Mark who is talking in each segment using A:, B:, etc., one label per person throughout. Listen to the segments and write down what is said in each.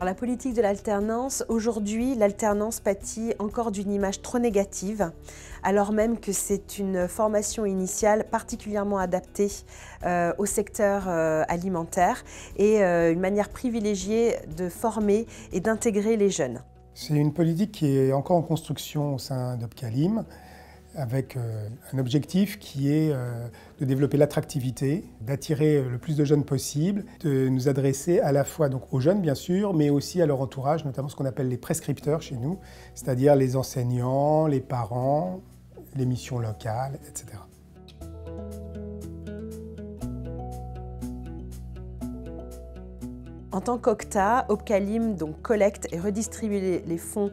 A: La politique de l'alternance, aujourd'hui, l'alternance pâtit encore d'une image trop négative, alors même que c'est une formation initiale particulièrement adaptée au secteur alimentaire et une manière privilégiée de former et d'intégrer les jeunes.
B: C'est une politique qui est encore en construction au sein d'Opcalim, avec un objectif qui est de développer l'attractivité, d'attirer le plus de jeunes possible, de nous adresser à la fois donc aux jeunes bien sûr, mais aussi à leur entourage, notamment ce qu'on appelle les prescripteurs chez nous, c'est-à-dire les enseignants, les parents, les missions locales, etc.
A: En tant qu'OCTA, Opcalim collecte et redistribue les fonds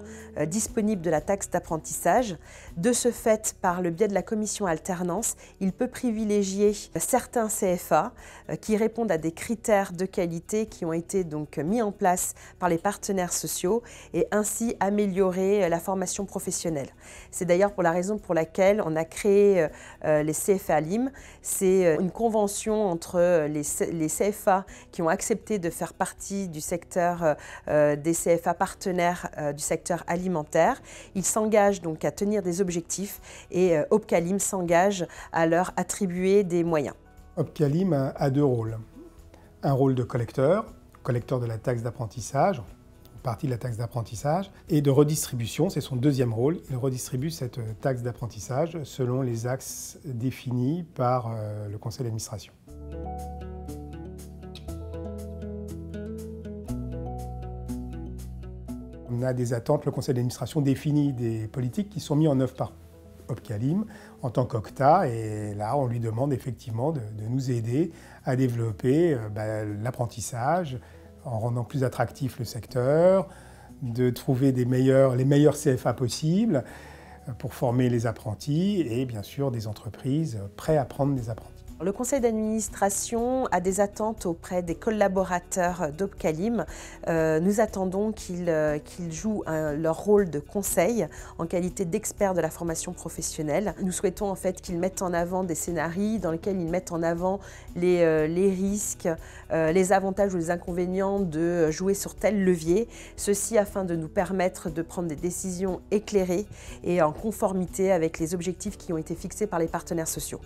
A: disponibles de la taxe d'apprentissage. De ce fait, par le biais de la commission alternance, il peut privilégier certains CFA qui répondent à des critères de qualité qui ont été mis en place par les partenaires sociaux et ainsi améliorer la formation professionnelle. C'est d'ailleurs pour la raison pour laquelle on a créé les CFA LIM. C'est une convention entre les CFA qui ont accepté de faire partie du secteur des CFA partenaires du secteur alimentaire. Ils s'engagent donc à tenir des objectifs et Opcalim s'engage à leur attribuer des moyens.
B: Opcalim a deux rôles. Un rôle de collecteur de la taxe d'apprentissage, une partie de la taxe d'apprentissage, et de redistribution, c'est son deuxième rôle. Il redistribue cette taxe d'apprentissage selon les axes définis par le conseil d'administration. On a des attentes, le conseil d'administration définit des politiques qui sont mises en œuvre par Opcalim en tant qu'OCTA, et là on lui demande effectivement de nous aider à développer l'apprentissage en rendant plus attractif le secteur, de trouver les meilleurs CFA possibles pour former les apprentis et bien sûr des entreprises prêtes à prendre des apprentis.
A: Le conseil d'administration a des attentes auprès des collaborateurs d'Opcalim. Nous attendons qu'ils jouent leur rôle de conseil en qualité d'experts de la formation professionnelle. Nous souhaitons en fait qu'ils mettent en avant des scénarios dans lesquels ils mettent en avant les risques, les avantages ou les inconvénients de jouer sur tel levier. Ceci afin de nous permettre de prendre des décisions éclairées et en conformité avec les objectifs qui ont été fixés par les partenaires sociaux.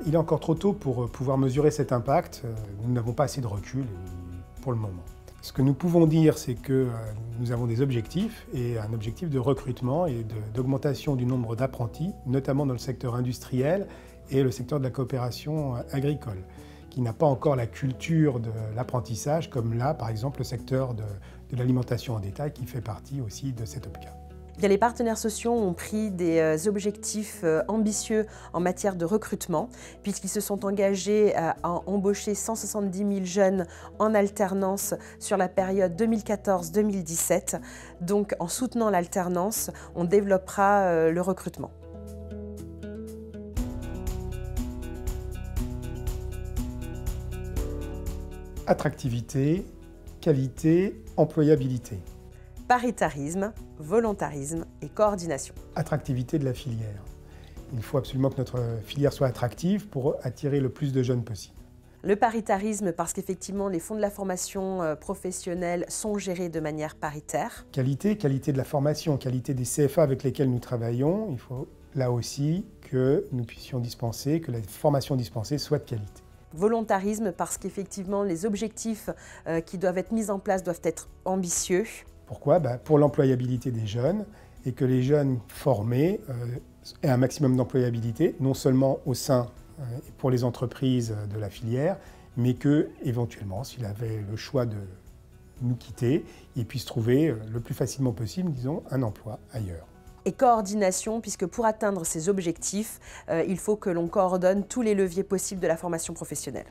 B: Il est encore trop tôt pour pouvoir mesurer cet impact. Nous n'avons pas assez de recul pour le moment. Ce que nous pouvons dire, c'est que nous avons des objectifs, et un objectif de recrutement et d'augmentation du nombre d'apprentis, notamment dans le secteur industriel et le secteur de la coopération agricole, qui n'a pas encore la culture de l'apprentissage, comme là, par exemple, le secteur de l'alimentation en détail, qui fait partie aussi de cet OPCA.
A: Les partenaires sociaux ont pris des objectifs ambitieux en matière de recrutement, puisqu'ils se sont engagés à embaucher 170 000 jeunes en alternance sur la période 2014-2017. Donc, en soutenant l'alternance, on développera le recrutement.
B: Attractivité, qualité, employabilité.
A: Paritarisme, volontarisme et coordination.
B: Attractivité de la filière. Il faut absolument que notre filière soit attractive pour attirer le plus de jeunes possible.
A: Le paritarisme parce qu'effectivement les fonds de la formation professionnelle sont gérés de manière paritaire.
B: Qualité de la formation, qualité des CFA avec lesquels nous travaillons. Il faut là aussi que nous puissions dispenser, que la formation dispensée soit de qualité.
A: Volontarisme parce qu'effectivement les objectifs qui doivent être mis en place doivent être ambitieux.
B: Pourquoi ? Pour l'employabilité des jeunes, et que les jeunes formés aient un maximum d'employabilité, non seulement au sein et pour les entreprises de la filière, mais que, éventuellement, s'il avait le choix de nous quitter, ils puissent trouver le plus facilement possible, disons, un emploi ailleurs.
A: Et coordination, puisque pour atteindre ces objectifs, il faut que l'on coordonne tous les leviers possibles de la formation professionnelle.